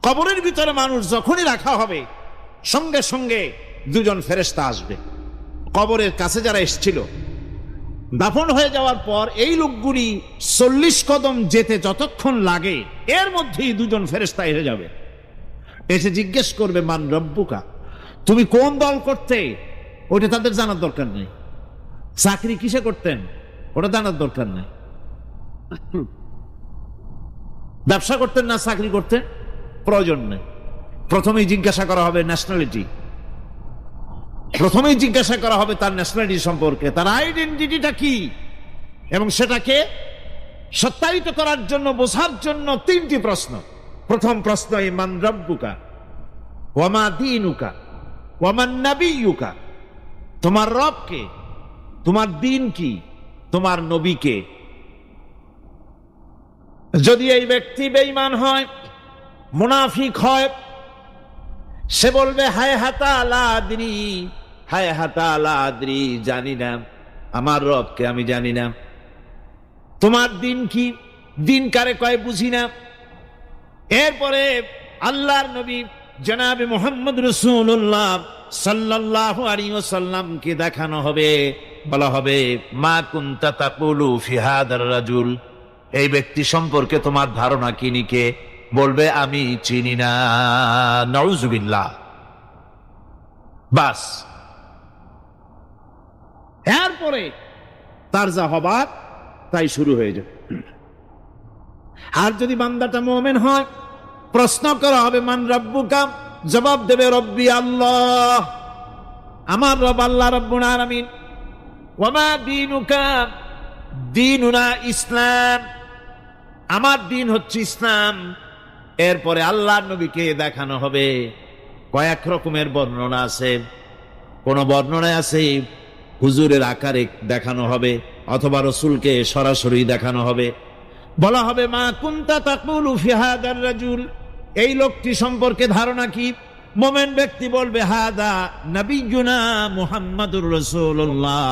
কবরের ভিতরে মানুষ যখনই রাখা হবে সঙ্গে সঙ্গে দুজন ফেরেশতা আসবে। কবরের কাছে যারা এসেছিল দাফন হয়ে যাওয়ার পর এই লোকগুলি 40 কদম যেতে যতক্ষণ লাগে এর মধ্যেই দুজন ফেরেশতা এসে যাবে। এসে জিজ্ঞেস করবে, মান রব্বুকা, তুমি কোন দল করতে? ওটা তাদের জানার দরকার নেই। চাকরি কিসে করতেন ওটা জানার দরকার নেই। ব্যবসা করতেন না চাকরি করতেন প্রয়োজন নেই। প্রথমেই জিজ্ঞাসা করা হবে ন্যাশনালিটি, প্রথমেই জিজ্ঞাসা করা হবে তার ন্যাশনালিটি সম্পর্কে, তার আইডেন্টিটিটা কি, এবং সেটাকে সত্যায়িত করার জন্য বোঝার জন্য 3টি প্রশ্ন। প্রথম প্রশ্ন, মান রব্বুকা ওয়া মা দীনুকা ওয়া মান নাবিয়্যুকা, তোমার রব কে, তোমার দিন কি, তোমার নবী কে। যদি এই ব্যক্তি বেঈমান হয়, মুনাফিক হয়, সে বলবে হায় হাতা লা আদরি, হায় হাতা লা আদরি, জানি না আমার রবকে আমি জানি না। তোমার দিন কি, দিন কারে কয় বুঝি না। এরপরে আল্লাহর নবী জনাবে মুহাম্মদ রাসূলুল্লাহ সাল্লাল্লাহু আলাইহি ওয়াসাল্লামকে দেখানো হবে, বলা হবে মা কুনতা তাকুলু ফি হাদার রাজুল, এই ব্যক্তি সম্পর্কে তোমার ধারণা কি নিকে, বলবে আমি চিনি না। নাউযুবিল্লাহ। বাস, এরপরে তার যা হবার তাই শুরু হয়ে যাবে। আর যদি বান্দাটা মুমিন হয়, প্রশ্ন করা হবে মান রব্বুকা, জবাব দেবে রব্বি আল্লাহ, আমার রব আল্লাহ রাব্বুল আলামিন। ওয়া মা দীনুকা, দীনুনা ইসলাম, আমার দিন হচ্ছে ইসলাম। এরপরে আল্লাহর নবীকে দেখানো হবে। কয়েক রকমের বর্ণনা আছে, কোন বর্ণনায় আছে হুজুরের আকারে দেখানো হবে, অথবা রসুলকে সরাসরি দেখানো হবে। বলা হবে মা কুনতা তাকুলু ফি হাদার রাজুল, এই লোকটি সম্পর্কে ধারণা কি। মুমিন ব্যক্তি বলবে হাদা নবিয়ুনা মুহাম্মাদুর রাসূলুল্লাহ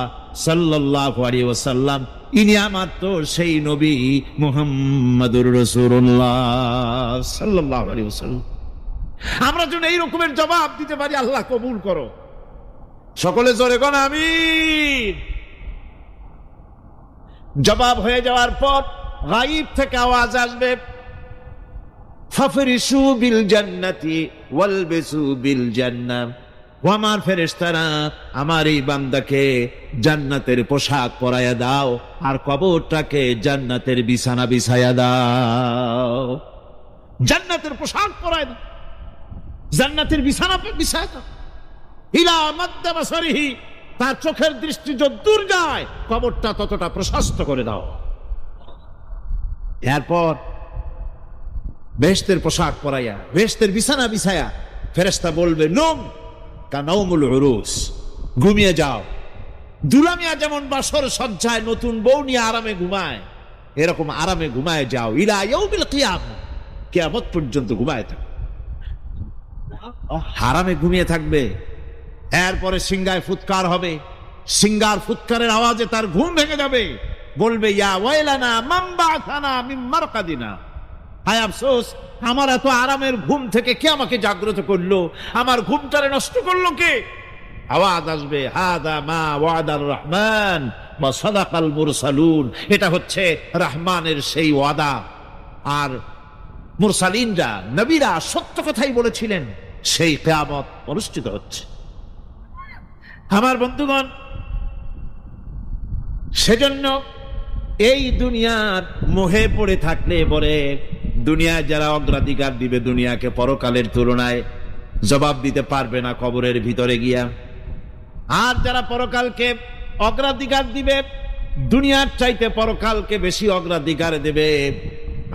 সাল্লাল্লাহু আলাইহি ওয়াসাল্লাম, ইনি আমার তো সেই নবী মুহাম্মাদুর রাসূলুল্লাহ সাল্লাল্লাহু আলাইহি ওয়াসাল্লাম। আমরা যেন এই রকমের জবাব দিতে পারি, আল্লাহ কবুল করো। সকলে জোরে কোন আমিন। জবাব হয়ে যাওয়ার পর গায়ব থেকে আওয়াজ আসবে, ফাফরিশু বিল জান্নাতি ওয়ালবিসু বিল জান্নাহ, ও আমার ফেরেশতারা আমার এই বান্দাকে জান্নাতের পোশাক পরাইয়া দাও, আর কবরটাকে জান্নাতের বিছানা বিছাইয়া দাও। জান্নাতের পোশাক পরায় দাও, জান্নাতের বিছানা বিছাইয়া দাও। ইলা মাদ্দা বাসারিহি, তার চোখের দৃষ্টি যতদূর যায় কবরটা ততটা প্রশস্ত করে দাও। এরপর বেহেশতের পোশাক পরাইয়া বেহেশতের বিছানা বিছায়া ফেরেশতা বলবে নম কানাউমুল উরুস, ঘুমিয়ে যাও। দুলামিয়া যেমন বাসর সজ্জায় নতুন বউ নিয়ে আরামে ঘুমায়, এরকম আরামে ঘুমায় যাও। ইলা ইয়াউমিল কিয়ামা, কিয়ামত পর্যন্ত ঘুমায় থাকবে, আরামে ঘুমিয়ে থাকবে। এরপরে সিংহায় ফুৎকার হবে, সিংহার ফুৎকারের আওয়াজে তার ঘুম ভেঙে যাবে। বলবে ইয়া ওয়াইলানা মান বা'থানা মিন মারকাদিনা, হায় আফসোস, আমার এত আরামের ঘুম থেকে কে আমাকে জাগ্রত করলো, আমার ঘুমটারে নষ্ট করলো কে। আওয়াজ আসবে হাদা মা ওয়াদার রহমান ওয়া সাদাকাল মুরসালুন, এটা হচ্ছে রহমানের সেই ওয়াদা, আর মুরসালিনরা নবীরা সত্য কথাই বলেছিলেন, সেই কিয়ামত অনুষ্ঠিত হচ্ছে। আমার বন্ধুগণ, সেজন্য এই দুনিয়ার মোহে পড়ে থাকলে পরে দুনিয়ায় যারা অগ্রাধিকার দিবে দুনিয়াকে পরকালের তুলনায়, জবাব দিতে পারবে না কবরের ভিতরে গিয়া। আর যারা পরকালকে অগ্রাধিকার দিবে, দুনিয়ার চাইতে পরকালকে বেশি অগ্রাধিকার দেবে,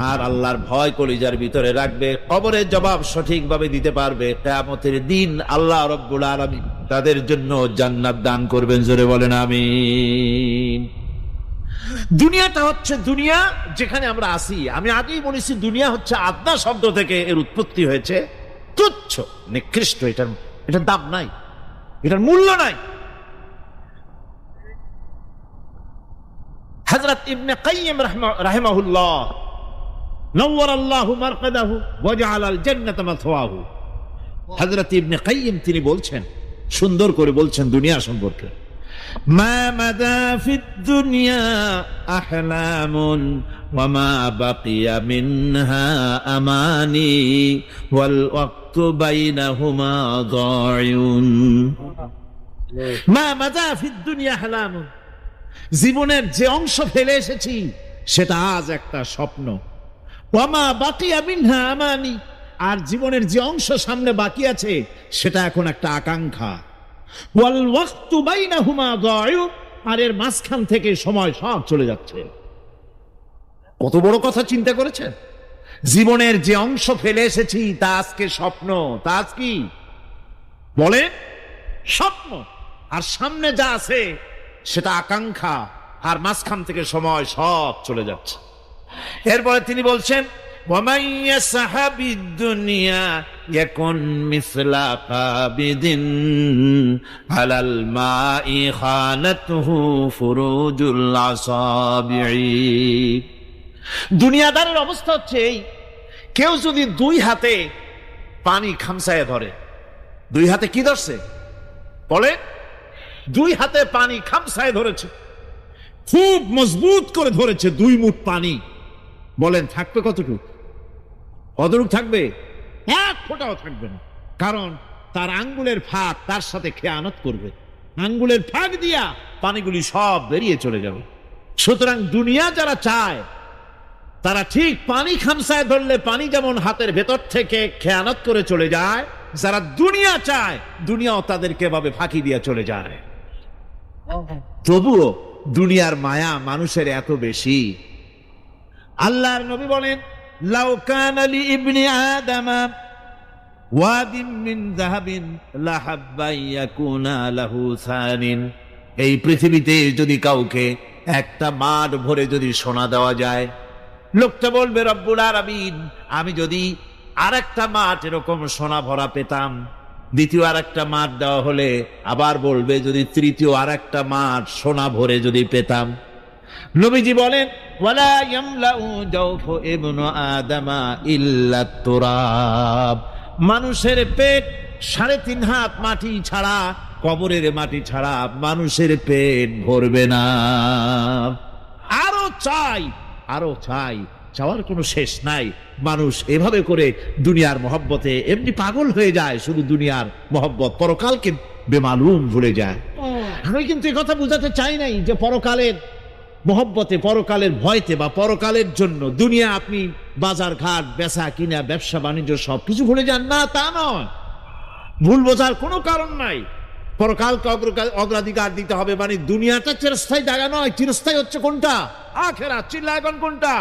আর আল্লাহর ভয় কলিজার ভিতরে রাখবে, কবরের জবাব সঠিকভাবে দিতে পারবে, কিয়ামতের দিন আল্লাহ রাব্বুল আলামিন তাদের জন্য জান্নাত দান করবেন। জোরে বলেন আমিন। দুনিয়াটা হচ্ছে দুনিয়া যেখানে আমরা আছি। আমি আগেই বলেছি দুনিয়া হচ্ছে আদনা শব্দ থেকে এর উৎপত্তি হয়েছে, তুচ্ছ নিকৃষ্ট, এটার দাম নাই, এটার মূল্য নাই। হযরত ইবনে কাইয়িম রাহিমাহুল্লাহ নাওয়ারাল্লাহু মারকাদাহু ওয়া জাআলাল জান্নাতা মাথওয়াহু। হযরত ইবনে কাইয়্যিম তিনি বলছেন, সুন্দর করে বলছেন দুনিয়া সম্পর্কে, মা মাদা ফিদ দুনিয়া আহলামুন ওয়া মা বাকিয়া মিনহা আমানি ওয়াল ওয়াক্তু বাইনাহুমা দায়ুন। মা মাদা ফিদ দুনিয়া আহলামুন, জীবনের যে অংশ ফেলে এসেছি সেটা আজ একটা স্বপ্ন। ওয়া মা বাকিয়া মিনহা আমানি, আর জীবনের যে অংশ সামনে বাকি আছে সেটা এখন একটা আকাঙ্ক্ষা। ওয়াল ওয়াক্তু বাইনাহুমা দায়ু, আর এর মাঝখান থেকে সময় সব চলে যাচ্ছে। কত বড় কথা চিন্তা করেছেন? জীবনের যে অংশ ফেলে এসেছি তা আজকে স্বপ্ন, তা আজ কি বলে স্বপ্ন, আর সামনে যা আছে সেটা আকাঙ্ক্ষা, আর মাঝখান থেকে সময় সব চলে যাচ্ছে। এরপরে তিনি বলছেন, وَمَنْ يَسْحَبِ الدُّنْيَا يَكُنْ مِثْلَ قَابِضٍ عَلَى الْمَاءِ خَانَتْهُ فُرُوجُ الْأَصَابِعِ। দুনিয়াদারের অবস্থা হচ্ছে এই, কেউ যদি দুই হাতে পানি খামসায় ধরে, দুই হাতে কি ধরছে বলে, দুই হাতে পানি খামসায় ধরেছে, খুব মজবুত করে ধরেছে দুই মুঠ পানি, বলেন থাকবে কতটুকু? কতটুকু থাকবে? এক ফোঁটাও থাকবে না, কারণ তার আঙ্গুলের ফাঁক তার সাথে খেয়ানত করবে, আঙ্গুলের ফাঁক দিয়া পানিগুলি সব বেরিয়ে চলে যাবে। সুতরাং দুনিয়া যারা চায় তারা ঠিক পানি খামসায় ধরলে পানি যেমন হাতের ভেতর থেকে খেয়ানত করে চলে যায়, যারা দুনিয়া চায় দুনিয়াও তাদেরকে এভাবে ফাঁকি দিয়ে চলে যায়। তবুও দুনিয়ার মায়া মানুষের এত বেশি। আল্লাহর নবী বলেন, লাউ কানা লি ইবনি আদামা ওয়াদিন মিন যাহাবিন লাহাব্বা ইয়াকুনা লাহু সানিন। এই পৃথিবীতে যদি কাউকে একটা মাঠ ভরে যদি সোনা দেওয়া যায়, লোকটা বলবে রব্বুল আলামিন, আমি যদি আরেকটা মাঠ এরকম সোনা ভরা পেতাম। দ্বিতীয় আরেকটা মাঠ দেওয়া হলে আবার বলবে যদি তৃতীয় আরেকটা মাঠ সোনা ভরে যদি পেতাম। নবীজি বলেন, ওয়ালা ইয়ামলাউ জাওফু ইবনু আদামা ইল্লা তুরাব। মানুষের পেট 3.5 হাত মাটি ছাড়া, কবরের মাটি ছাড়া মানুষের পেট ভরবে না। আরো চাই, আরো চাই, চাওয়ার কোনো শেষ নাই। মানুষ এভাবে করে দুনিয়ার মহব্বতে এমনি পাগল হয়ে যায়, শুধু দুনিয়ার মহব্বত, পরকালকে বেমালুম ভুলে যায়। আমি কিন্তু এই কথা বুঝাতে চাই নাই যে পরকালের মহব্বতে, পরকালের ভয়তে বা পরকালের জন্য দুনিয়া আপনি বাজার ঘাট, বেচা কিনা, ব্যবসা বাণিজ্য সবকিছু ভুলে যান, না তা নয়। ভুল বোঝার কোনো কারণ নাই। পরকালকে অগ্রাধিকার দিতে হবে, মানে দুনিয়াটা চিরস্থায়ী জায়গা নয়। চিরস্থায়ী হচ্ছে কোনটা? আখিরাত। চিল্লা এখন কোনটা?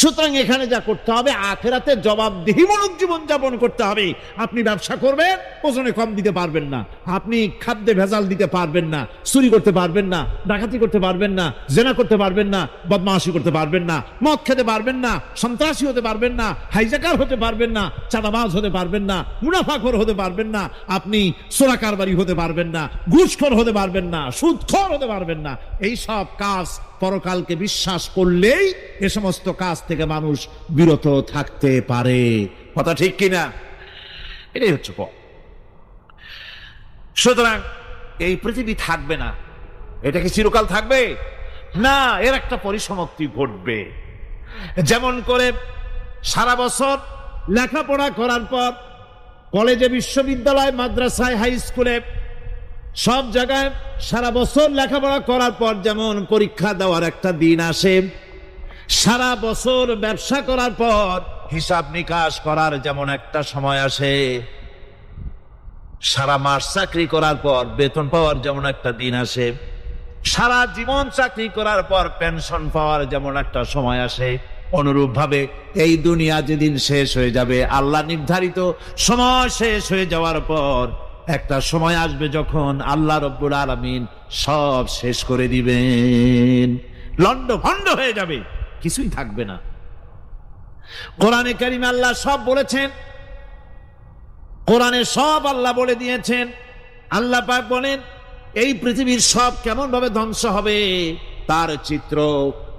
সুতরাং এখানে যা করতে হবে, আখিরাতে জবাবদিহিমূলক জীবন যাপন করতে হবে। আপনি ব্যবসা করবেন, ওজনে কম দিতে পারবেন না। আপনি খাদ্যে ভেজাল দিতে পারবেন না, চুরি করতে পারবেন না, ডাকাতি করতে পারবেন না, জেনা করতে পারবেন না, বদমাশি করতে পারবেন না, মদ খেতে পারবেন না, সন্ত্রাসী হতে পারবেন না, হাইজাকার হতে পারবেন না, চাঁদাবাজ হতে পারবেন না, মুনাফাখোর হতে পারবেন না, আপনি চোরা কারবারি হতে পারবেন না, ঘুষখোর হতে পারবেন না, সুদখোর হতে পারবেন না। এই সব কাজ পরকালকে বিশ্বাস করলেই এ সমস্ত কাজ থেকে মানুষ বিরত থাকতে পারে। কথা ঠিক কিনা? এটাই হচ্ছে পথ। সুতরাং এই পৃথিবী থাকবে না, এটা কি চিরকাল থাকবে? না, এর একটা পরিসমাপ্তি ঘটবে। যেমন করে সারা বছর লেখাপড়া করার পর কলেজে, বিশ্ববিদ্যালয়, মাদ্রাসায়, হাই স্কুলে, সব জায়গায় সারা বছর লেখাপড়া করার পর যেমন পরীক্ষা দেওয়ার একটা দিন আসে, সারা বছর ব্যবসা করার পর হিসাব নিকাশ করার যেমন একটা সময় আসে, সারা মাস চাকরি করার পর বেতন পাওয়ার যেমন একটা দিন আসে, সারা জীবন চাকরি করার পর পেনশন পাওয়ার যেমন একটা সময় আসে, অনুরূপ ভাবে এই দুনিয়া যেদিন শেষ হয়ে যাবে, আল্লাহ নির্ধারিত সময় শেষ হয়ে যাওয়ার পর একটা সময় আসবে যখন আল্লাহ রব্বুল আলামিন সব শেষ করে দিবেন, লন্ড ভন্ড হয়ে যাবে, কিছুই থাকবে না। কোরআনে কারিমে আল্লাহ সব বলেছেন, কোরআনে সব আল্লাহ বলে দিয়েছেন। আল্লাহ পাক বলেন এই পৃথিবীর সব কেমন ভাবে ধ্বংস হবে তার চিত্র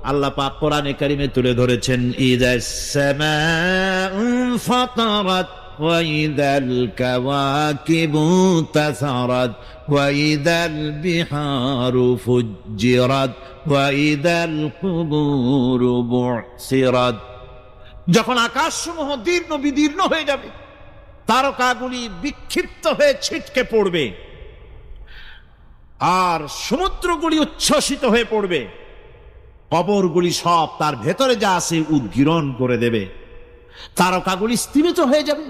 আল্লাহ পাক কোরআনে কারিমে তুলে ধরেছেন, ইযাস সামাউ ফাতারাত ওয়া ইযাল কাওয়াকিবু তাসারাত ওয়া ইযাল বিহারু ফুজ্জিরাত ওয়া ইযাল কুবুরু বু'সিরাত। যখন আকাশসমূহ দীর্ণ বিদীর্ণ হয়ে যাবে, তারকাগুলি বিক্ষিপ্ত হয়ে ছিটকে পড়বে, আর সমুদ্রগুলি উচ্ছ্বসিত হয়ে পড়বে, কবরগুলি সব তার ভেতরে যা আছে উদ্গীরণ করে দেবে, তারকাগুলি স্থিমিত হয়ে যাবে।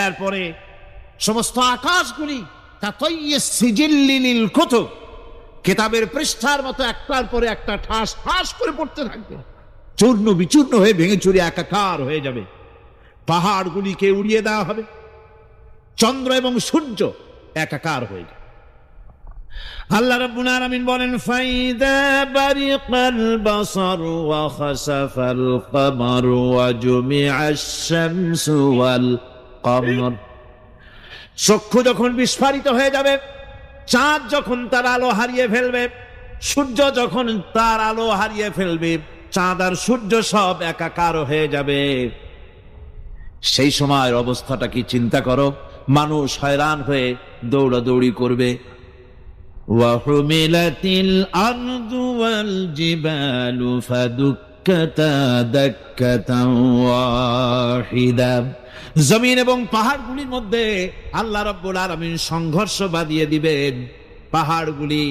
এরপরে সমস্ত আকাশগুলি কিতাবের পৃষ্ঠার মতো একটার পরে একটা ঠাস ঠাস করে পড়তে থাকবে, চূর্ণ বিচূর্ণ হয়ে ভেঙে চুরে একাকার হয়ে যাবে। পাহাড়গুলিকে উড়িয়ে দেওয়া হবে, চন্দ্র এবং সূর্য একাকার হয়ে যাবে। আল্লাহ রাব্বুল আলামিন বলেন, ফাইদা বারিকাল বাসার ওয়া খাসাফাল কমার ওয়া জুমিআশ শামসু ওয়াল কমর। চক্ষু যখন বিস্ফারিত হয়ে যাবে, চাঁদ যখন তার আলো হারিয়ে ফেলবে, সূর্য যখন তার আলো হারিয়ে ফেলবে, চাঁদ আর সূর্য সব একাকার হয়ে যাবে, সেই সময়ের অবস্থাটা কি চিন্তা করো। মানুষ হয়রান হয়ে দৌড়াদৌড়ি করবে। ওয়াহুমিলাতিল আরদু ওয়াল জিবালু ফাদুক্কাতা দাক্কাতান ওয়াহিদা। জমিন এবং পাহাড়গুলির মধ্যে আল্লাহ রাব্বুল আলামিন সংঘর্ষ বাঁধিয়ে দিবেন। পাহাড়গুলি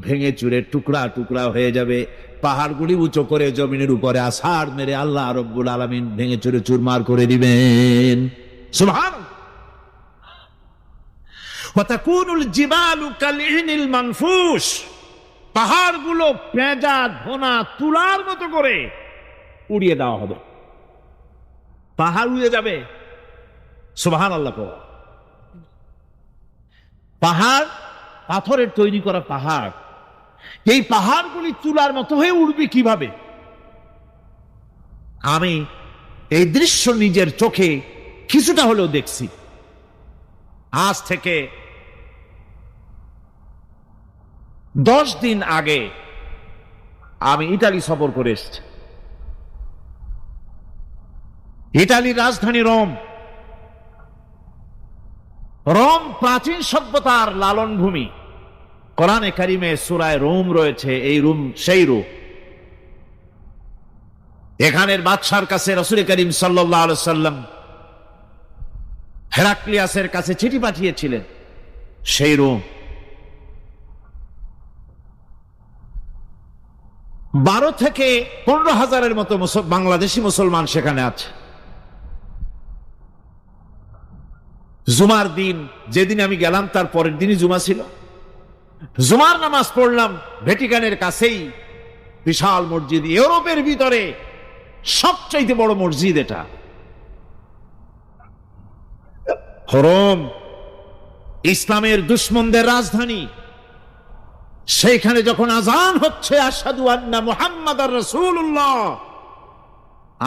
ভেঙে চুরে টুকরা টুকরা হয়ে যাবে। পাহাড়গুলি উঁচু করে জমিনের উপরে আছাড় মেরে আল্লাহ রাব্বুল আলামিন ভেঙে চুরে চুরমার করে দিবেন। সুবহানাল্লাহ। ওয়াতাকুনুল জিবালু কালইহনিল মানফুস। পাহাড়গুলো পেঁজা ধোনা তুলার মতো করে উড়িয়ে দেওয়া হবে, পাহাড় উড়ে যাবে। সুবহানাল্লাহ। পাহাড় পাথরের তৈরি করা পাহাড়, এই পাহাড়গুলি তুলার মতো হয়ে উড়বে কিভাবে? আমি এই দৃশ্য নিজের চোখে কিছুটা হলেও দেখছি। আজ থেকে 10 দিন আগে আমি ইতালি সফর করে এসেছি। ইতালির রাজধানী রোম। রোম প্রাচীন সভ্যতার লালন ভূমি। কোরআনে কারিমে সূরায়ে রোম রয়েছে, এই রোম সেই রোম। এখানের বাদশার কাছে রাসূল করিম সাল্লাল্লাহু আলাইহি ওয়াসাল্লাম হেরাক্লিয়াসের কাছে চিঠি পাঠিয়েছিলেন, সেই রোম। 12 থেকে 15,000-এর মতো বাংলাদেশি মুসলমান সেখানে আছে। জুমার দিন, যেদিন আমি গেলাম তার পরের দিনই জুমা ছিল। জুমার নামাজ পড়লাম ভ্যাটিকানের কাছেই বিশাল মসজিদ, ইউরোপের ভিতরে সবচাইতে বড় মসজিদ এটা। রোম ইসলামের দুশমনদের রাজধানী। সেইখানে যখন আযান হচ্ছে আশহাদু আন্না মুহাম্মাদার রাসূলুল্লাহ,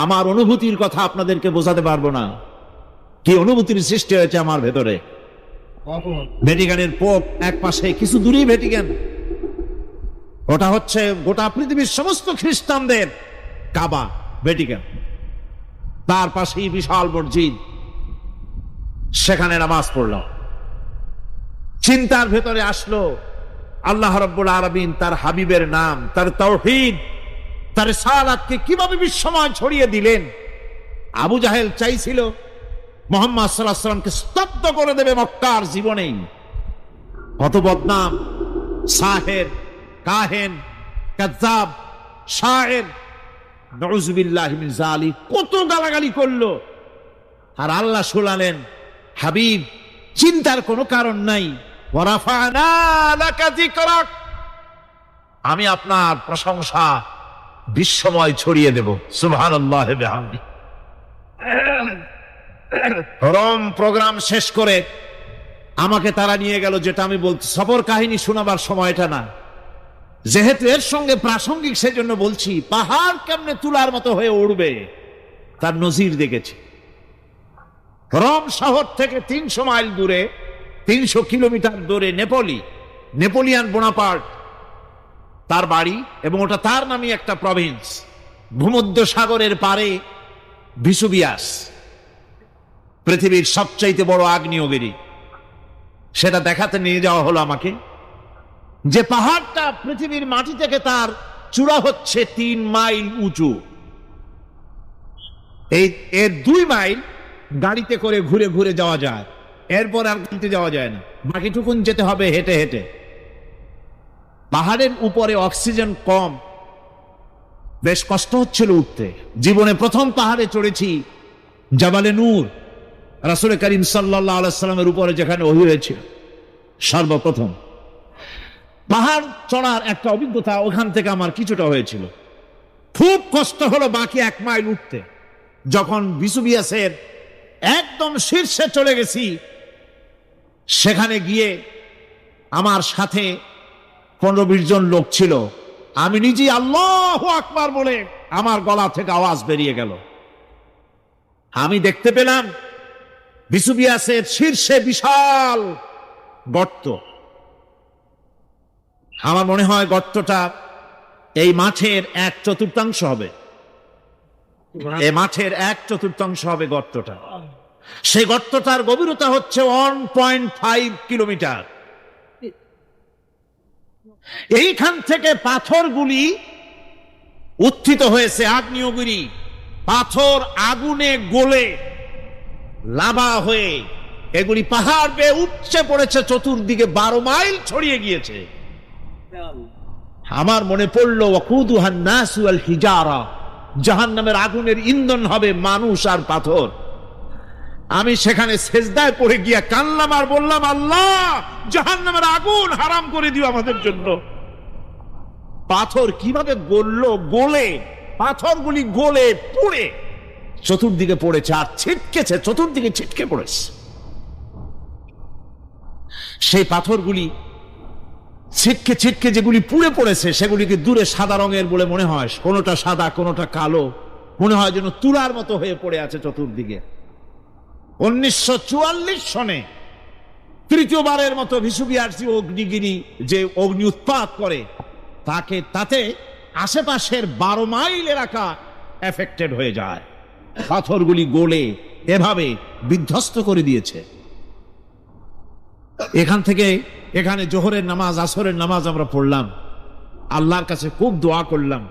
আমার অনুভূতির কথা আপনাদেরকে বোঝাতে পারবো না, কি অনুভূতির সৃষ্টি হয়েছে আমার ভেতরে। ভ্যাটিকানের পোপ এক পাশে, কিছু দূরেই ভ্যাটিকান। ওটা হচ্ছে গোটা পৃথিবীর সমস্ত খ্রিস্টানদের কাবা, ভ্যাটিকান। তার পাশেই বিশাল মসজিদ, সেখানে নামাজ পড়লাম। চিন্তার ভেতরে আসলো আল্লাহ রাব্বুল আলামিন তার হাবিবের নাম, তার তাওহীদ, তার রিসালাতকে কিভাবে বিশ্বময় ছড়িয়ে দিলেন। আবু জাহেল চাইছিল মুহাম্মদ সাল্লাল্লাহু আলাইহি ওয়াসাল্লামকে স্তব্ধ করে দেবে মক্কার জীবনেই। কত বদনাম, সাহের, কাহেন, কাযযাব, শায়ের, নাউযুবিল্লাহি মিন যালিক, কত গালাগালি করলো। আর আল্লাহ শুনালেন, হাবিব চিন্তার কোনো কারণ নাই, ওয়ারাফা'না লাকা যিকরাক, আমি আপনার প্রশংসা বিশ্বময় ছড়িয়ে দেব। সুবহানাল্লাহি ওয়া বিহামদিহি। রোম প্রোগ্রাম শেষ করে আমাকে তারা নিয়ে গেল, যেটা আমি বলছি সফর কাহিনী শোনাবার সময়টা না, যেহেতু এর সঙ্গে প্রাসঙ্গিক সেজন্য বলছি। পাহাড় কেমনে তুলার মতো হয়ে উড়বে তার নজির দেখেছি। রোম শহর থেকে 300 মাইল দূরে, 300 কিলোমিটার দূরে নেপোলিয়ান বোনাপার্ট তার বাড়ি, এবং ওটা তার নামে একটা প্রভিন্স। ভূমধ্য সাগরের পারে ভিসুভিয়াস, পৃথিবীর সবচাইতে বড় আগ্নেয়গিরি। সেটা দেখাতে নিয়ে যাওয়া হলো আমাকে, যে পাহাড়টা পৃথিবীর মাটি থেকে তার চূড়া হচ্ছে 3 মাইল উঁচু। এর 2 মাইল গাড়িতে করে ঘুরে ঘুরে যাওয়া যায়, এরপর আর কিনতে যাওয়া যায় না, বাকিটুকুন যেতে হবে হেঁটে হেঁটে। পাহাড়ের উপরে অক্সিজেন কম, বেশ কষ্ট হচ্ছিল উঠতে। জীবনে প্রথম পাহাড়ে চড়েছি জাবালে নূর, রাসূল করিম সাল্লাল্লাহু আলাইহি সাল্লামের উপরে যেখানে ওহী হয়েছিল সর্বপ্রথম। পাহাড় চড়ার একটা অভিজ্ঞতা ওখান থেকে আমার কিছুটা হয়েছিল। খুব কষ্ট হলো বাকি 1 মাইল উঠতে। যখন ভিসুভিয়াসের একদম শীর্ষে চলে গেছি, সেখানে গিয়ে আমার সাথে 15-20 জন লোক ছিল। আমি নিজেই আল্লাহু আকবার বলে আমার গলা থেকে আওয়াজ বেরিয়ে গেল। আমি দেখতে পেলাম ভিসুভিয়াসের শীর্ষে বিশাল গর্ত। আমার মনে হয় গর্তটা এই মাঠের 1/4 হবে। এই মাঠের 1/4 হবে গর্তটা। সেই গর্তটার গভীরতা হচ্ছে 1.5 কিলোমিটার। এইখান থেকে পাথরগুলি উত্থিত হয়েছে, আগ্নেয়গিরি পাথর আগুনে গলে লাভা হয়ে এগুলি পাহাড় বেয়ে উপচে পড়েছে, চতুর্দিকে 12 মাইল ছড়িয়ে গিয়েছে। আমার মনে পড়লো ওয়াকুদুহান নাস ওয়াল হিজারা, জাহান্নামের আগুনের ইন্ধন হবে মানুষ আর পাথর। আমি সেখানে সেজদায় পড়ে গিয়া কানলাম আর বললাম, আল্লাহ জাহান্নামের আগুন হারাম করে দিও আমাদের জন্য। পাথর কিভাবে গললো, গলে পাথরগুলি গলে পুড়ে চতুর্দিকে পড়েছে আর ছিটকেছে, চতুর্দিকে ছিটকে পড়েছে। সেই পাথরগুলি ছিটকে ছিটকে যেগুলি পুড়ে পড়েছে সেগুলিকে দূরে সাদা রঙের বলে মনে হয়, কোনোটা সাদা কোনোটা কালো, মনে হয় যেন তুলার মতো হয়ে পড়ে আছে চতুর্দিকে। 1944 সনে তৃতীয়বারের মতো ভিসুভিয়াস অগ্নিগিরি যে অগ্নি উৎপাত করে, তাতে আশেপাশের 12 মাইল এলাকা এফেক্টেড হয়ে যায়। পাথরগুলি গলে এভাবে বিধ্বস্ত করে দিয়েছে। এখান থেকে এখানে জোহরের নামাজ, আসরের নামাজ আমরা পড়লাম, আল্লাহর কাছে খুব দোয়া করলাম।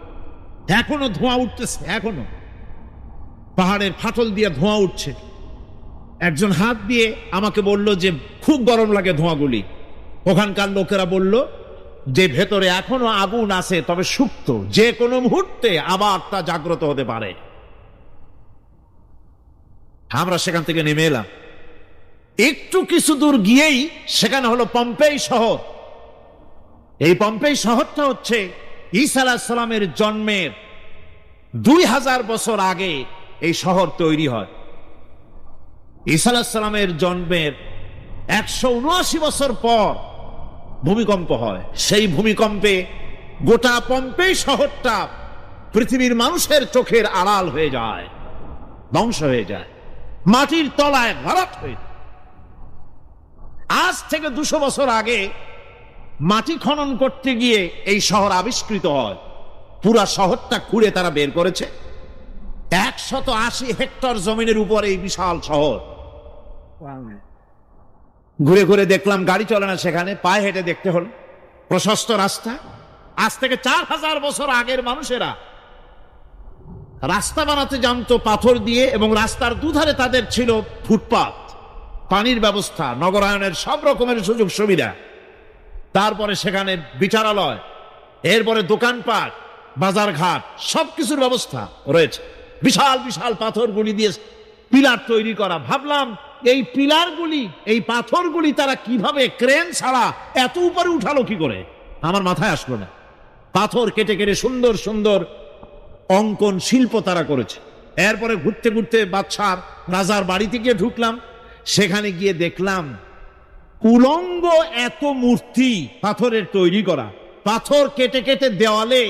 এখনো ধোঁয়া উঠতেছে, এখনো পাহাড়ের ফাটল দিয়ে ধোঁয়া উঠছে। একজন হাত দিয়ে আমাকে বলল যে খুব গরম লাগে ধোঁয়াগুলি। ওখানকার লোকেরা বলল যে ভেতরে এখনো আগুন আছে, তবে সুপ্ত, যে কোনো মুহূর্তে আবার তা জাগ্রত হতে পারে। আমরা সেখান থেকে নেমে এলাম। একটু কিছু দূর গিয়েই সেখানে হলো পম্পেই শহর। এই পম্পেই শহরটা হচ্ছে ঈসা আলাইহিস সালামের জন্মের 2000 বছর আগে এই শহর তৈরি হয়। ঈসা আলাইহিস সালামের জন্মের 179 বছর পর ভূমিকম্প হয়। সেই ভূমিকম্পে গোটা পম্পেই শহরটা পৃথিবীর মানুষের চোখের আড়াল হয়ে যায়, ধ্বংস হয়ে যায়, মাটির তলায় ভরাট হয়ে। আজ থেকে 200 বছর আগে মাটি খনন করতে গিয়ে এই শহর আবিষ্কৃত হয়। পুরা শহরটা খুঁড়ে তারা বের করেছে। 180 হেক্টর জমিনের উপর এই বিশাল শহর। ঘুরে ঘুরে দেখলাম, গাড়ি চলে না সেখানে, পায়ে হেঁটে দেখতে হল। প্রশস্ত রাস্তা। আজ থেকে 4000 বছর আগের মানুষেরা রাস্তা বানাতে জানতো পাথর দিয়ে, এবং রাস্তার দুধারে তাদের ছিল ফুটপাত, পানির ব্যবস্থা, নগরায়নের সব রকমের সুযোগ সুবিধা। তারপরে সেখানে বিচারালয়, এরপরে দোকানপাট, বাজার ঘাট, সবকিছুর ব্যবস্থা রয়েছে। বিশাল বিশাল পাথরগুলি দিয়ে পিলার তৈরি করা। ভাবলাম এই পিলারগুলি, এই পাথরগুলি তারা কিভাবে ক্রেন ছাড়া এত উপরে উঠালো কি করে, আমার মাথায় আসলো না। পাথর কেটে কেটে সুন্দর সুন্দর অঙ্কন শিল্প তারা করেছে। এরপরে ঘুরতে ঘুরতে বাদশার রাজার বাড়িতে গিয়ে ঢুকলাম। সেখানে গিয়ে দেখলাম উলঙ্গ এত মূর্তি পাথরের তৈরি করা। পাথর কেটে কেটে দেওয়ালে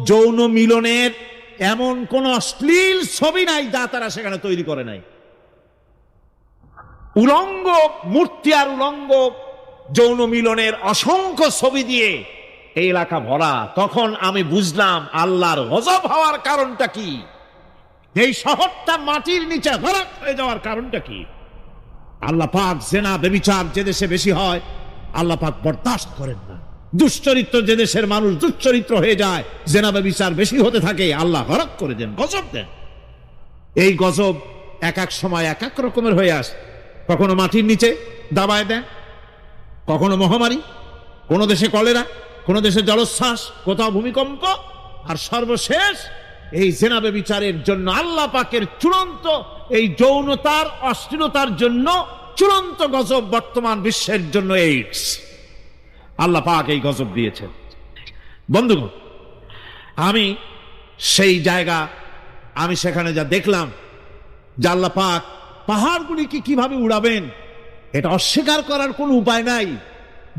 যৌন মিলনের এমন কোন অশ্লীল ছবি নাই যা তারা সেখানে তৈরি করে নাই। উলঙ্গ মূর্তি আর উলঙ্গ যৌন মিলনের অসংখ্য ছবি দিয়ে এই এলাকা ভরা। তখন আমি বুঝলাম আল্লাহর গজব হওয়ার কারণটা কি, এই শহরটা মাটির নিচে গরক হয়ে যাওয়ার কারণটা কি। আল্লাহ পাক জেনা ব্যভিচার যে দেশে বেশি হয় আল্লাহ পাক বরদাস্ত করেন না। দুশ্চরিত্র যে দেশের মানুষ দুশ্চরিত্র হয়ে যায়, জেনা ব্যভিচার বেশি হতে থাকে, আল্লাহ গরক করে দেন, গজব দেন। এই গজব এক এক সময় এক এক রকমের হয়ে আসে। কখনো মাটির নিচে দাবায় দেন, কখনো মহামারী, কোনো দেশে কলেরা, কোনো দেশে জলোচ্ছ্বাস, কোথাও ভূমিকম্প, আর সর্বশেষ এই জেনা ব্যভিচারের জন্য আল্লাহ পাকের চূড়ান্ত এই যৌনতার অশ্লীলতার জন্য চূড়ান্ত গজব বর্তমান বিশ্বের জন্য এইডস। আল্লাহ পাক এই গজব দিয়েছেন। বন্ধুগণ, আমি সেই জায়গা, আমি সেখানে যা দেখলাম যে আল্লাহ পাক পাহাড়গুলিকে কিভাবে উড়াবেন এটা অস্বীকার করার কোনো উপায় নাই।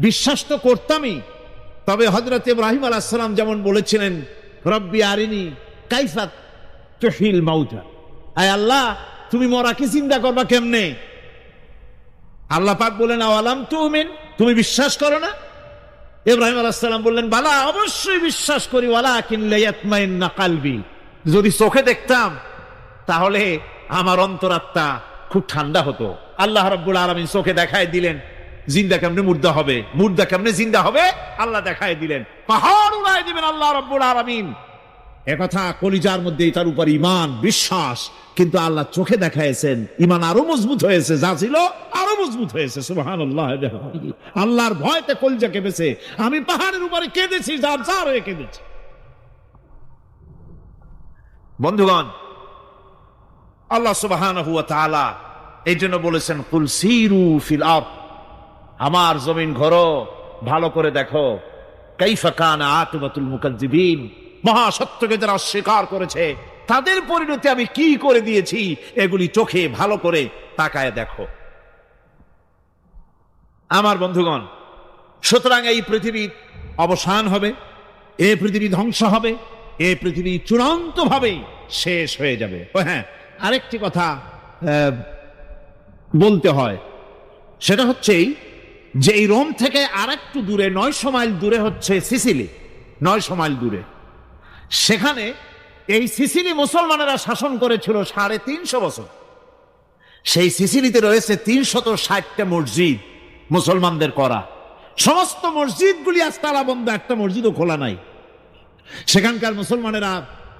বিশ্বাস তো করতামই, তবে হযরত ইব্রাহিম আলাইহিস সালাম যেমন বলেছিলেন, রব্বি আরিনি কাইফা তুহিল মাউতা, আয় আল্লাহ তুমি মরাকে জিন্দা করবা কেমনে? আল্লাহ পাক বলেন, আওয়ালাম তুমিন, তুমি বিশ্বাস করো না? ইব্রাহিম আলাইহিস সালাম বললেন, বালা, অবশ্যই বিশ্বাস করি, ওয়ালাকিন লিয়াতমাইন্না কলবি, যদি চোখে দেখতাম তাহলে আমার অন্তরাত্মা খুব ঠান্ডা হতো। আল্লাহ রাব্বুল আলামিন চোখে দেখায় দিলেন জিন্দা কেমনে মুর্দা হবে, মুর্দা কেমনে জিন্দা হবে, আল্লাহ দেখায় দিলেন। পাহাড় উড়ায় দিবেন আল্লাহ রাব্বুল আলামিন। একথা কলিজার মধ্যে তার উপর ঈমান বিশ্বাস, কিন্তু আল্লাহ চোখে দেখাইছেন, ঈমান আরো মজবুত হয়েছে, যা ছিল আরো মজবুত হয়েছে। সুবহানাল্লাহ। আল্লাহর ভয়তে কলিজা কেঁপেছে। আমি পাহাড়ের উপরে কেঁদেছি, যার যার হয়ে কেঁদেছি। বন্ধুগণ, আল্লাহ সুবহানাহু ওয়া তাআলা এই জন্য বলেছেন, কুল সিরু ফিল আরদ, আমার জমিন ঘোরো, ভালো করে দেখো, কাইফা কানা আকিবাতুল মুকাজ্জিবিন, মহাসত্যকে যারা অস্বীকার করেছে তাদের পরিণতি আমি কি করে দিয়েছি, এগুলি চোখে ভালো করে তাকায় দেখো। আমার বন্ধুগণ, সুতরাং এই পৃথিবীর অবসান হবে, এই পৃথিবী ধ্বংস হবে, এই পৃথিবী চূড়ান্ত ভাবে শেষ হয়ে যাবে। ও হ্যাঁ, আরেকটি কথা বলতে হয়, সেটা হচ্ছে যে এই রোম থেকে আর একটু দূরে 900 মাইল দূরে হচ্ছে সিসিলি। 900 মাইল দূরে, সেখানে এই সিসিলি মুসলমানেরা শাসন করেছিল 350 বছর। সেই সিসিলিতে রয়েছে 360টা মসজিদ মুসলমানদের করা। সমস্ত মসজিদগুলি আজ তালা বন্ধ, একটা মসজিদও খোলা নাই। সেখানকার মুসলমানেরা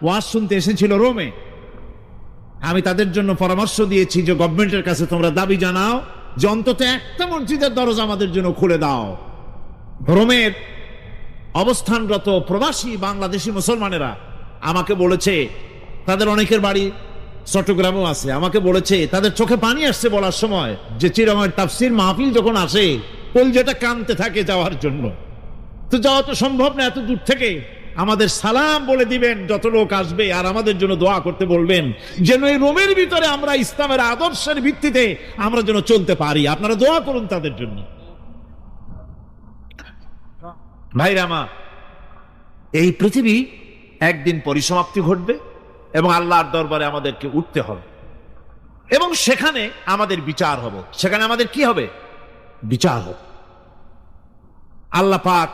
ওয়াজ শুনতে এসেছিল রোমে। আমি তাদের জন্য পরামর্শ দিয়েছি যে গভর্নমেন্টের কাছে তোমরা দাবি জানাও যে অন্তত একটা মসজিদের দরজা আমাদের জন্য খুলে দাও। রোমের অবস্থানরত প্রবাসী বাংলাদেশি মুসলমানেরা আমাকে বলেছে, তাদের অনেকের বাড়ি চট্টগ্রামেও আছে, আমাকে বলেছে তাদের চোখে পানি আসছে বলার সময় যে চিরঙের তাফসীর মাহফিল যখন আসে কলজাটা কাঁদতে থাকে যাওয়ার জন্য। তো যাওয়া তো সম্ভব না এত দূর থেকে, আমাদের সালাম বলে দিবেন যত লোক আসবে, আর আমাদের জন্য দোয়া করতে বলবেন যেন এই রোমের ভিতরে আমরা ইসলামের আদর্শের ভিত্তিতে আমরা যেন চলতে পারি। আপনারা দোয়া করুন তাদের জন্য। ভাইরা আমার, এই পৃথিবী একদিন পরিসমাপ্তি ঘটবে এবং আল্লাহর দরবারে আমাদেরকে উঠতে হবে এবং সেখানে আমাদের বিচার হবে। সেখানে আমাদের কি হবে? বিচার হবে। আল্লাহ পাক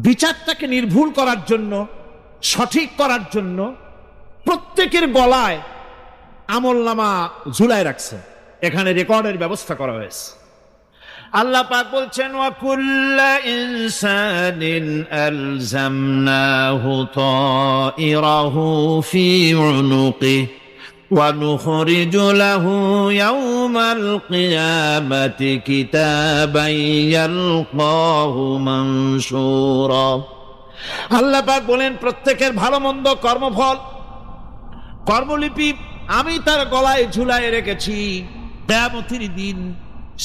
বিচারটাকে নির্ভুল করার জন্য, সঠিক করার জন্য প্রত্যেকের গলায় আমলনামা ঝুলায় রাখছে। এখানে রেকর্ডের ব্যবস্থা করা হয়েছে। আল্লাহ পাক বলছেন, ওয়া কুল্লা ইনসানিন আলজামনাহু তাইরাহু ফি উনুকিহি ওয়া নুখরিজু লাহু ইয়াওমাল কিয়ামাতি কিতাবান ইয়ালকাহু মানশুরা। আল্লাহ পাক বলেন, প্রত্যেকের ভালো মন্দ কর্মফল, কর্মলিপি আমি তার গলায় ঝুলায় রেখেছি। কিয়ামতের দিন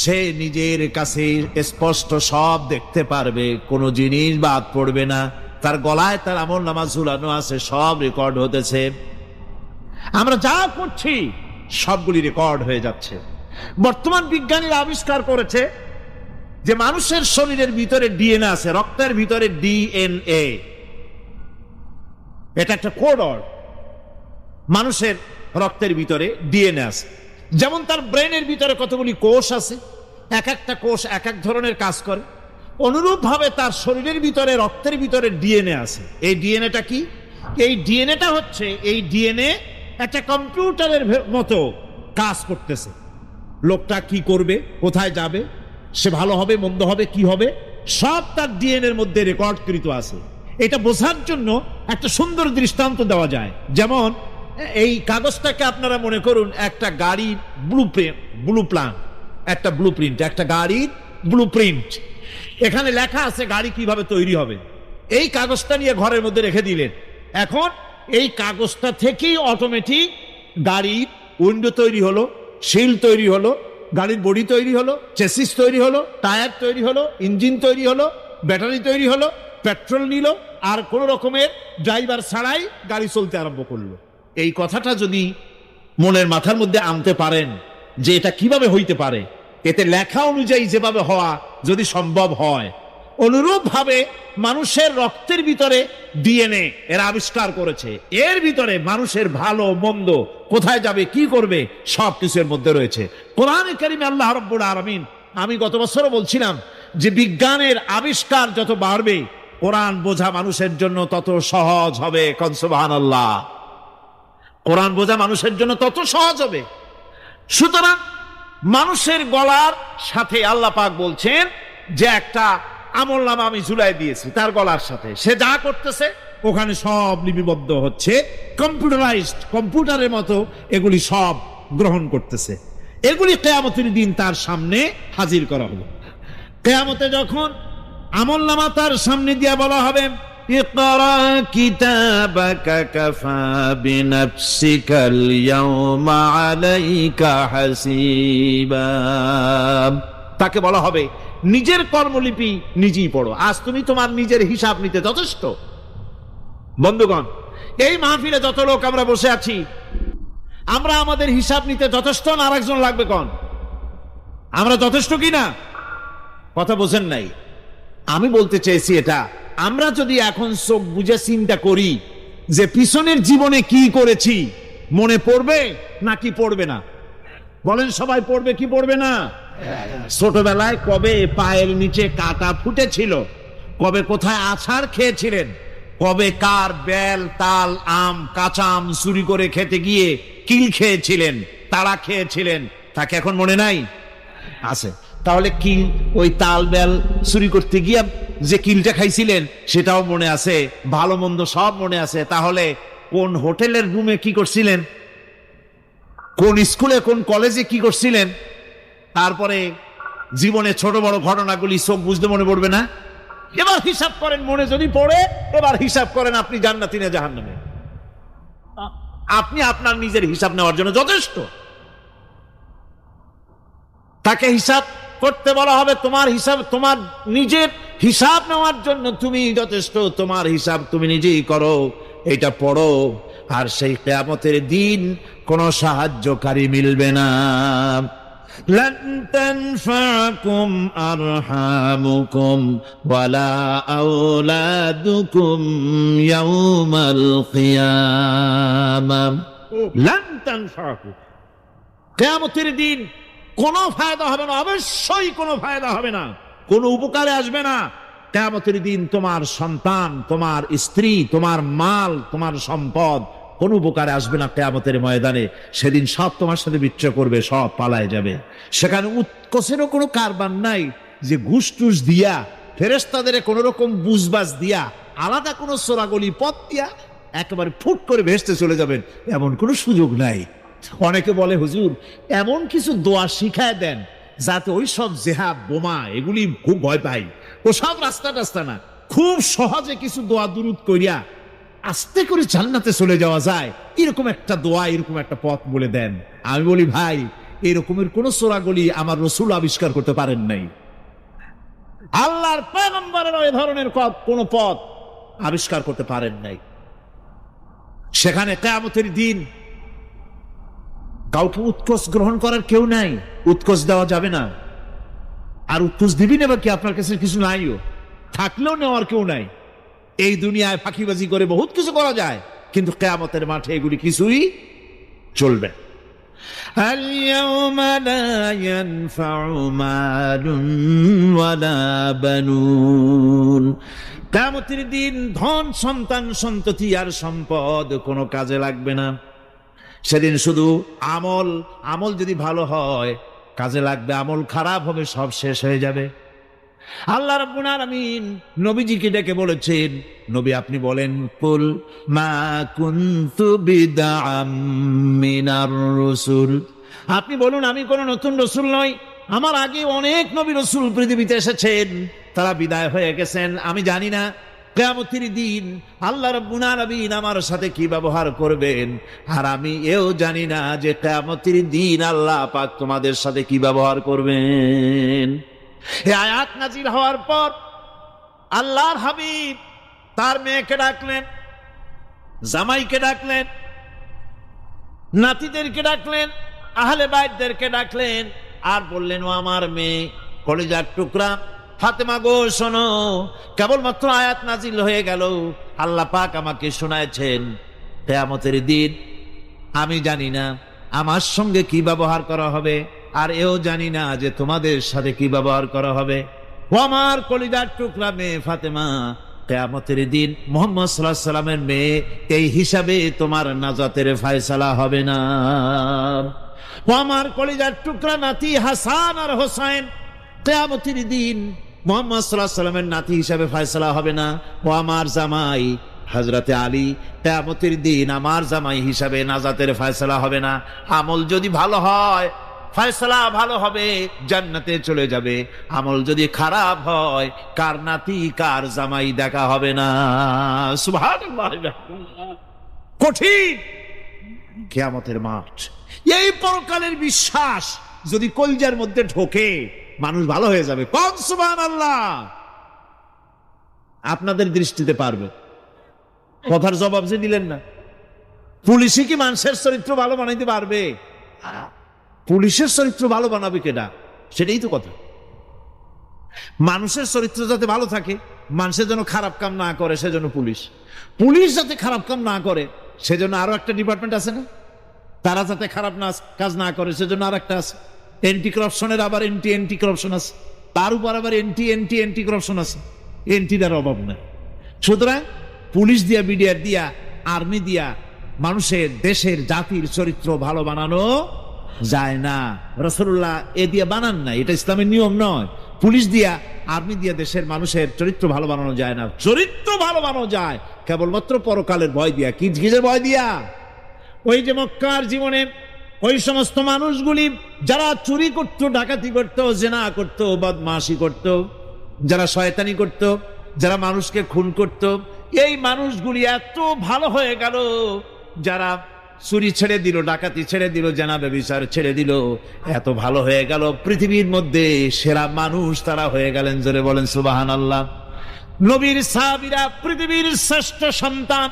সে নিজের কাছে স্পষ্ট সব দেখতে পারবে, কোনো জিনিস বাদ পড়বে না। তার গলায় তার আমলনামা ঝুলানো আছে, সব রেকর্ড হতেছে। আমরা যা করছি সবগুলি রেকর্ড হয়ে যাচ্ছে। বর্তমান বিজ্ঞানীরা আবিষ্কার করেছে যে মানুষের শরীরের ভিতরে ডিএনএ আছে, রক্তের ভিতরে ডিএনএ, এটা একটা কোড। মানুষের রক্তের ভিতরে ডিএনএ আছে। যেমন তার ব্রেনের ভিতরে কতগুলি কোষ আছে, এক একটা কোষ এক এক ধরনের কাজ করে। অনুরূপ ভাবে তার শরীরের ভিতরে, রক্তের ভিতরে ডিএনএ আছে। এই ডিএনএটা কি? এই ডিএনএটা হচ্ছে, এই ডিএনএ একটা কম্পিউটারের মতো কাজ করতেছে। লোকটা কি করবে, কোথায় যাবে, সে ভালো হবে মন্দ হবে কি হবে, সব তার ডিএনএর মধ্যে রেকর্ডকৃত আছে। এটা বোঝার জন্য একটা সুন্দর দৃষ্টান্ত দেওয়া যায়। যেমন এই কাগজটাকে আপনারা মনে করুন একটা গাড়ির একটা ব্লুপ্রিন্ট, একটা গাড়ির ব্লুপ্রিন্ট। এখানে লেখা আছে গাড়ি কিভাবে তৈরি হবে। এই কাগজটা নিয়ে ঘরের মধ্যে রেখে দিলেন। এখন এই কাগজটা থেকেই অটোমেটিক গাড়ির উইন্ডো তৈরি হলো, শিল তৈরি হলো, গাড়ির বডি তৈরি হলো, চেসিস তৈরি হলো, টায়ার তৈরি হলো, ইঞ্জিন তৈরি হলো, ব্যাটারি তৈরি হলো, পেট্রোল নিল, আর কোনো রকমের ড্রাইভার ছাড়াই গাড়ি চলতে আরম্ভ করলো। এই কথাটা যদি মনের মাথার মধ্যে আনতে পারেন যে এটা কিভাবে হইতে পারে, এতে লেখা অনুযায়ী যেভাবে হওয়া যদি সম্ভব হয়, অনুরূপ ভাবে মানুষের রক্তের ভিতরে ডিএনএ এরা আবিষ্কার করেছে। এর ভিতরে মানুষের ভালো মন্দ, কোথায় যাবে কি করবে, সব কিছুর মধ্যে রয়েছে। কোরআনে কারিমে আল্লাহ রাব্বুল আলামিন, আমি গত বছরও বলছিলাম যে বিজ্ঞানের আবিষ্কার যত বাড়বে, কোরআন বোঝা মানুষের জন্য তত সহজ হবে। কোন সুবহানাল্লাহ। কোরআন বোঝা মানুষের জন্য তত সহজ হবে। সুতরাং মানুষের গলার সাথে আল্লাহ পাক বলছেন যে একটা আমলনামা আমি ঝুলাই দিয়েছি তার গলার সাথে, সে যা করতেছে ওখানে সব লিপিবদ্ধ হচ্ছে, কম্পিউটারাইজড, কম্পিউটারের মতো এগুলি সব গ্রহণ করতেছে। এগুলি কিয়ামতের দিন তার সামনে হাজির করা হবে। কিয়ামতে যখন আমলনামা তার সামনে দিয়ে বলা হবে, ইকরা কিতাবাকা কাফা বিনাফসিকাল ইয়াওমা আলাইকা হাসিবা, তাকে বলা হবে নিজের কর্মলিপি নিজেই পড়ো, আজ তুমি তোমার নিজের হিসাব নিতে যথেষ্ট। বন্ধুগণ, এই মাহফিলে যত লোক আমরা বসে আছি, আমরা আমাদের হিসাব নিতে যথেষ্ট না আরেকজন লাগবে? কোন আমরা যথেষ্ট কি না? কথা বোঝেন নাই। আমি বলতে চেয়েছি এটা, আমরা যদি এখন চোখ বুঝে চিন্তা করি যে পিছনের জীবনে কি করেছি, মনে পড়বে নাকি পড়বে না? বলেন সবাই, পড়বে কি পড়বে না? ছোটবেলায় কবে পায়ের নিচে কাটা ফুটেছিল, কবে কোথায় আছাড় খেয়েছিলেন, কবে কার বেল তাল আম কাঁচা আম চুরি করে খেতে গিয়ে কিল খেয়েছিলেন, তারা খেয়েছিলেন, তাকে এখন মনে নাই? আছে। তাহলে কিল, ওই তাল বেল চুরি করতে গিয়ে যে কিলটা খাইছিলেন সেটাও মনে আছে, ভালো মন্দ সব মনে আছে। তাহলে কোন হোটেলের রুমে কি করছিলেন, কোন স্কুলে কোন কলেজে কি করছিলেন, তারপরে জীবনে ছোট বড় ঘটনাগুলি চোখ বুঝতে মনে পড়বে না? এবার হিসাব করেন, মনে যদি পড়ে এবার হিসাব করেন আপনি জান্নাতি না জাহান্নামে। আপনি আপনার নিজের হিসাব নেওয়ার জন্য যথেষ্ট। তাকে হিসাব করতে বলা হবে, তোমার হিসাব, তোমার নিজের হিসাব নেওয়ার জন্য তুমি যথেষ্ট, তোমার হিসাব তুমি নিজেই করো, এটা পড়ো। আর সেই কিয়ামতের দিন কোনো সাহায্যকারী মিলবে না। لن تنفعكم أرحامكم ولا أولادكم يوم القيامة لن تنفعكم। কিয়ামতের দিন কোনো ফায়দা হবে না, অবশ্যই কোনো ফায়দা হবে না, কোনো উপকারে আসবে না। কিয়ামতের দিন তোমার সন্তান, তোমার স্ত্রী, তোমার মাল, তোমার সম্পদ কোন উপকারে আসবে না। কিয়ামতের ময়দানে সেদিন সব তোমার সাথে বিচ্ছয় করবে, সব পালায় যাবে। সেখানে উৎকোচেরও কোনো কারবার নাই যে ঘুষ টুস দিয়া, ফেরেশতাদের কোন রকম বুঝবাজ দিয়া, আলাদা কোনো চোরাগলি পথ দিয়া একেবারে ফুট করে ভেসতে চলে যাবেন, এমন কোনো সুযোগ নাই। অনেকে বলে, হুজুর এমন কিছু দোয়া শিখায় দেন যাতে ওই সব জেহাদ বোমা এগুলি খুব ভয় পাই, ও সব রাস্তা টাস্তা না, খুব সহজে কিছু দোয়া দুরুদ করিয়া আস্তে করে জান্নাতে চলে যাওয়া যায়, এরকম একটা দোয়া, এরকম একটা পথ বলে দেন। আমি বলি, ভাই এরকমের কোন চোরাগলি আমার রাসূল আবিষ্কার করতে পারেন নাই, আল্লাহর পয়গম্বরের ওই ধরনের কোন পথ আবিষ্কার করতে পারেন নাই। সেখানে কিয়ামতের দিন কাউকে উৎকোচ গ্রহণ করার কেউ নাই, উৎকোচ দেওয়া যাবে না। আর উৎকোচ দিবি নেবা কি, আপনার কাছে কিছু নাইও, থাকলেও নেওয়ার কেউ নাই। এই দুনিয়ায় ফাঁকিবাজি করে বহুত কিছু করা যায়, কিন্তু কিয়ামতের মাঠে এগুলি কিছুই চলবে। اليوم لا ينفع مال ولا بنون। কিয়ামতের দিন ধন সন্তান সন্ততি আর সম্পদ কোনো কাজে লাগবে না। সেদিন শুধু আমল যদি ভালো হয় কাজে লাগবে, আমল খারাপ হবে সব শেষ হয়ে যাবে। আল্লাহ রাব্বুল আলামিন নবীজিকে ডেকে বলেছেন, নবী আপনি বলেন, কুল মা কুনতু বিদআম মিনার রাসূল, আপনি বলুন আমি কোন নতুন রাসূল নই, আমার আগে অনেক নবী রাসূল পৃথিবীতে এসেছেন, তারা বিদায় হয়ে গেছেন। আমি জানি না কিয়ামতের দিন আল্লাহ রাব্বুল আলামিন আমার সাথে কি ব্যবহার করবেন, আর আমি এও জানি না যে কিয়ামতের দিন আল্লাহ পাক তোমাদের সাথে কি ব্যবহার করবেন। এই আয়াত নাজিল হওয়ার পর আল্লাহর হাবিব তার মেয়েকে ডাকলেন, জামাইকে ডাকলেন, নাতিদেরকে ডাকলেন, আহলে বাইতদেরকে ডাকলেন, আর বললেন, ও আমার মেয়ে কলিজার টুকরা ফাতেমা গো শোনো, কেবলমাত্র আয়াত নাজিল হয়ে গেল, আল্লাহ পাক আমাকে শোনায়ছেন কিয়ামতের দিন আমি জানি না আমার সঙ্গে কি ব্যবহার করা হবে, আর এও জানি না যে তোমাদের সাথে কি ব্যবহার করা হবে। ও আমার কলিজার টুকরা মেয়ে ফাতেমা, কিয়ামতের দিন মুহাম্মদ সাল্লাল্লাহু আলাইহি সাল্লামের মেয়ে এই হিসাবে তোমার নাজাতের ফয়সালা হবে না। ও আমার কলিজার টুকরা নাতি হাসান আর হোসেন, কিয়ামতের দিন মুহাম্মদ সাল্লাল্লাহু আলাইহি সাল্লামের নাতি হিসাবে ফয়সালা হবে না। ও আমার জামাই হযরতে আলী, কিয়ামতের দিন আমার জামাই হিসাবে নাজাতের ফয়সালা হবে না। আমল যদি ভালো হয় ফয়সালা ভালো হবে, জান্নাতে চলে যাবে। আমল যদি খারাপ হয় কার নাতি কার জামাই দেখা হবে না। সুবহানাল্লাহ। কঠিন কিয়ামতের মাঠ। এই পরকালের বিশ্বাস যদি কলজার মধ্যে ঢোকে মানুষ ভালো হয়ে যাবে। কোন সুবহানাল্লাহ। আপনাদের দৃষ্টিতে পারবে। কথার জবাব যে দিলেন না, পুলিশই কি মানুষের চরিত্র ভালো বানাইতে পারবে? পুলিশের চরিত্র ভালো বানাবে কেডা? সেটাই তো কথা। মানুষের চরিত্র যাতে ভালো থাকে, মানুষের জন্য খারাপ কাম না করে সেজন্য পুলিশ যাতে খারাপ কাম না করে সেজন্য আরো একটা ডিপার্টমেন্ট আছে না, তারা যাতে খারাপ কাজ না করে সেজন্য আর একটা আছে। এন্টি করাপশনের আবার এন্টি করাপশন আছে, তার উপর আবার এন্টি করাপশন আছে। এন্টিটার অভাব নাই। সুতরাং পুলিশ দিয়া, বিডিআর দিয়া, আর্মি দিয়া মানুষের, দেশের, জাতির চরিত্র ভালো বানানো যায় না। রাসূলুল্লাহ এ দিয়ে বানান না, এটা ইসলামের নিয়ম নয়। পুলিশ দিয়া, আর্মি দিয়া দেশের মানুষের চরিত্র ভালো বানানো যায় না। চরিত্র ভালো বানানো যায় কেবলমাত্র পরকালের ভয় দিয়া। কিসের ভয় দিয়া? ওই যে মক্কার জীবনে ওই সমস্ত মানুষগুলি যারা চুরি করত, ডাকাতি করত, জেনা করত, বদমাশি করত, যারা শয়তানি করত, যারা মানুষকে খুন করত, এই মানুষগুলি এত ভালো হয়ে গেল, যারা চুরি ছেড়ে দিল, ডাকাতি ছেড়ে দিল, জেনা ব্যভিচার ছেড়ে দিল, এত ভালো হয়ে গেল, পৃথিবীর মধ্যে সেরা মানুষ তারা হয়ে গেলেন। জোরে বলেন সুবহানাল্লাহ। নবীর সাহাবীরা পৃথিবীর শ্রেষ্ঠ সন্তান,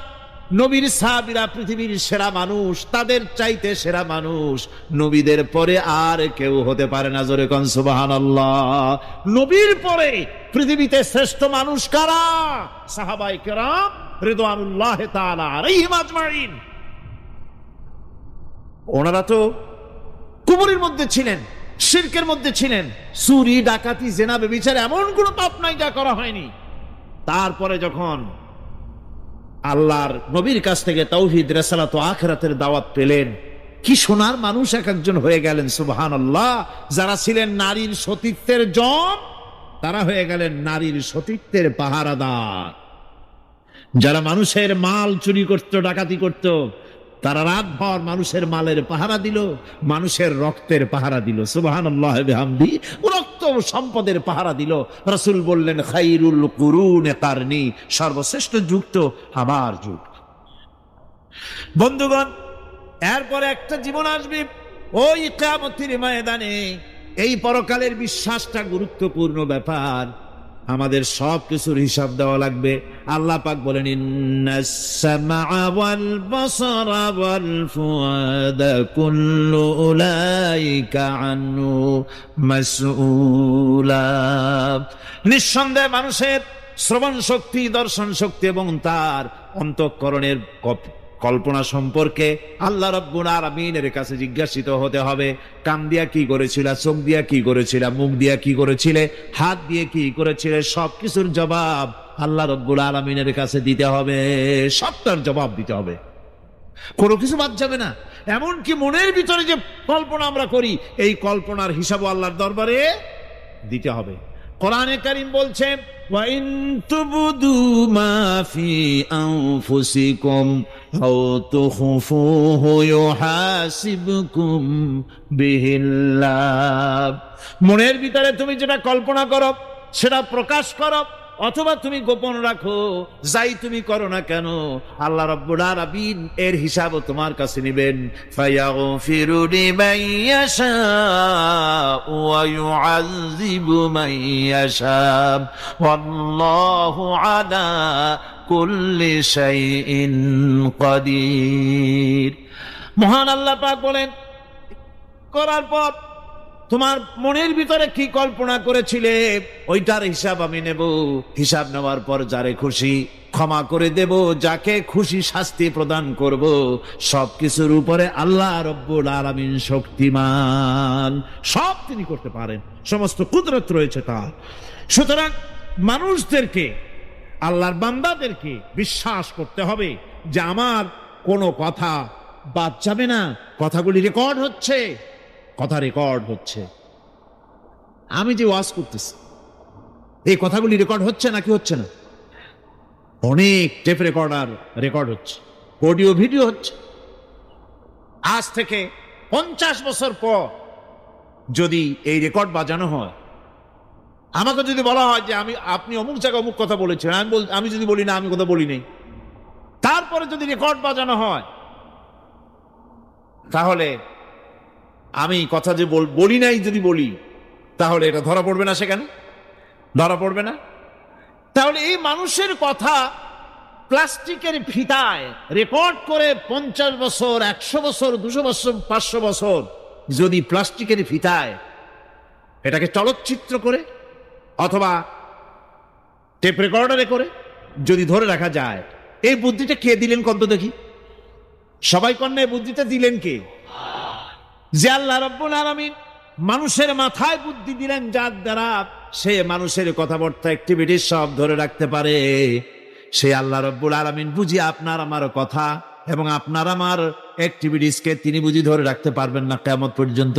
নবীর সাহাবীরা পৃথিবীর সেরা মানুষ, তাদের চাইতে সেরা মানুষ নবীদের পরে আর কেউ হতে পারে না। জোরে কোন সুবহানাল্লাহ। নবীর পরে পৃথিবীতে শ্রেষ্ঠ মানুষ কারা? সাহাবায়ে কেরাম রিদওয়ানুল্লাহি তাআলা আলাইহিম আজমাইন। ওনারা তো কুফরের মধ্যে ছিলেন, শিরকের মধ্যে ছিলেন, চুরি, ডাকাতি, জেনা, ব্যভিচার এমন কোনো পাপ নাই যা করা হয়নি। তারপরে যখন আল্লাহর নবীর কাছ থেকে তাওহীদ, রিসালাত ও আখিরাতের দাওয়াত পেলেন, কি সোনার মানুষ এক একজন হয়ে গেলেন। সুবহানাল্লাহ। যারা ছিলেন নারীর সতীত্বের জম, তারা হয়ে গেলেন নারীর সতীত্বের পাহারাদার। যারা মানুষের মাল চুরি করত, ডাকাতি করত, তারা রাতভর মানুষের মালের পাহারা দিল, মানুষের রক্তের পাহারা দিল। সুবহানাল্লাহ বিহামদি। রক্ত সম্পদের পাহারা দিল। রাসূল বললেন, খায়রুল কুরুনে কারনি, সর্বশ্রেষ্ঠ যুগ তো আমার যুগ। বন্ধুগণ, এরপরে একটা জীবন আসবে ওই কিয়ামতের ময়দানে। এই পরকালের বিশ্বাসটা গুরুত্বপূর্ণ ব্যাপার। আমাদের সব কিছুর হিসাব দেওয়া লাগবে। আল্লাহ পাক বলেন, ইন্নাস সামআ ওয়াল বাসারা ওয়াল ফুআদা কুল্লু উলাইকা আনহু মাসউলা। নিঃসন্দেহে মানুষের শ্রবণ শক্তি, দর্শন শক্তি এবং তার অন্তঃকরণের কল্পনা সম্পর্কে আল্লাহ রাব্বুল আলামিনের কাছে জিজ্ঞাসিত হতে হবে। কান দিয়া কি করেছিলা, চোখ দিয়া কি করেছিলা, মুখ দিয়া কি করেছিলে, হাত দিয়ে কি করেছিলে, সবকিছুর জবাব আল্লাহ রাব্বুল আলামিনের কাছে দিতে হবে। সবটার জবাব দিতে হবে, কোনো কিছু বাদ যাবে না। এমনকি মনের ভিতরে যে কল্পনা আমরা করি, এই কল্পনার হিসাবও আল্লাহর দরবারে দিতে হবে। কোরআনে কারীম বলছে, ওয়া ইন তুবদু মা ফি আনফুসিকুম আও তুখফুহু ইউহাসিবকুম বিহিল্লাহ। মনের ভিতরে তুমি যেটা কল্পনা করো সেটা প্রকাশ করো, অথবা তুমি গোপন রাখো, যাই তুমি করো না কেন, আল্লাহ রাব্বুল আলামিন এর হিসাবও তোমার কাছে নেবেন। ফায়াগফিরু লিমান ইয়াশা ওয়া ইউআযযিবু মান ইয়াশা ওয়াল্লাহু আলা কুল্লি শাইইন কাদির। মহান আল্লাহ পাক বলেন, করার পর তোমার মনের ভিতরে কি কল্পনা করেছিলে ওইটার হিসাব আমি নেব। হিসাব নেওয়ার পর যারে খুশি ক্ষমা করে দেব, যাকে খুশি শাস্তি প্রদান করব। সবকিছুর উপরে আল্লাহ রব্বুল আলামিন শক্তিমান, সব তিনি করতে পারেন, সমস্ত কুদরত রয়েছে তার। সুতরাং মানুষদেরকে, আল্লাহর বান্দাদেরকে বিশ্বাস করতে হবে যে আমার কোনো কথা বাদ যাবে না। কথাগুলি রেকর্ড হচ্ছে, কথা রেকর্ড হচ্ছে। আমি যে ওয়াজ করতেছি এই কথাগুলি রেকর্ড হচ্ছে নাকি হচ্ছে না? অনেক টেপ রেকর্ডার রেকর্ড হচ্ছে, অডিও ভিডিও হচ্ছে। আজ থেকে 50 বছর পর যদি এই রেকর্ড বাজানো হয়, আমাকে যদি বলা হয় যে আপনি অমুক জায়গায় অমুক কথা বলেছেন, আমি যদি বলি না আমি কথা বলি নাই, তারপরে যদি রেকর্ড বাজানো হয়, তাহলে আমি কথা যে বলি নাই যদি বলি, তাহলে এটা ধরা পড়বে না? সেখানে ধরা পড়বে না? তাহলে এই মানুষের কথা প্লাস্টিকের ফিতায় রেকর্ড করে 50 বছর, 100 বছর, 200 বছর, 500 বছর যদি প্লাস্টিকের ফিতায় এটাকে চলচ্চিত্র করে অথবা টেপ রেকর্ডারে করে যদি ধরে রাখা যায়, এই বুদ্ধিটা কে দিলেন কত দেখি? সবাই কন্যা এই বুদ্ধিটা দিলেন কে? যে আল্লাহ রাব্বুল আলামিন মানুষের মাথায় বুদ্ধি দিলেন, যার দ্বারা সে মানুষের কথাবার্তা অ্যাক্টিভিটি সব ধরে রাখতে পারে। সে আল্লাহ রাব্বুল আলামিন বুঝি আপনার আমার কথা এবং আপনার আমার অ্যাক্টিভিটিসকে তিনি বুঝি ধরে রাখতে পারবেন না কিয়ামত পর্যন্ত?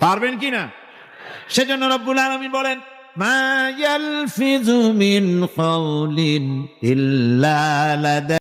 পারবেন কিনা? সেজন্য রাব্বুল আলামিন বলেন, মা ইয়ালফিযু মিন কাওলিন ইল্লা লাদা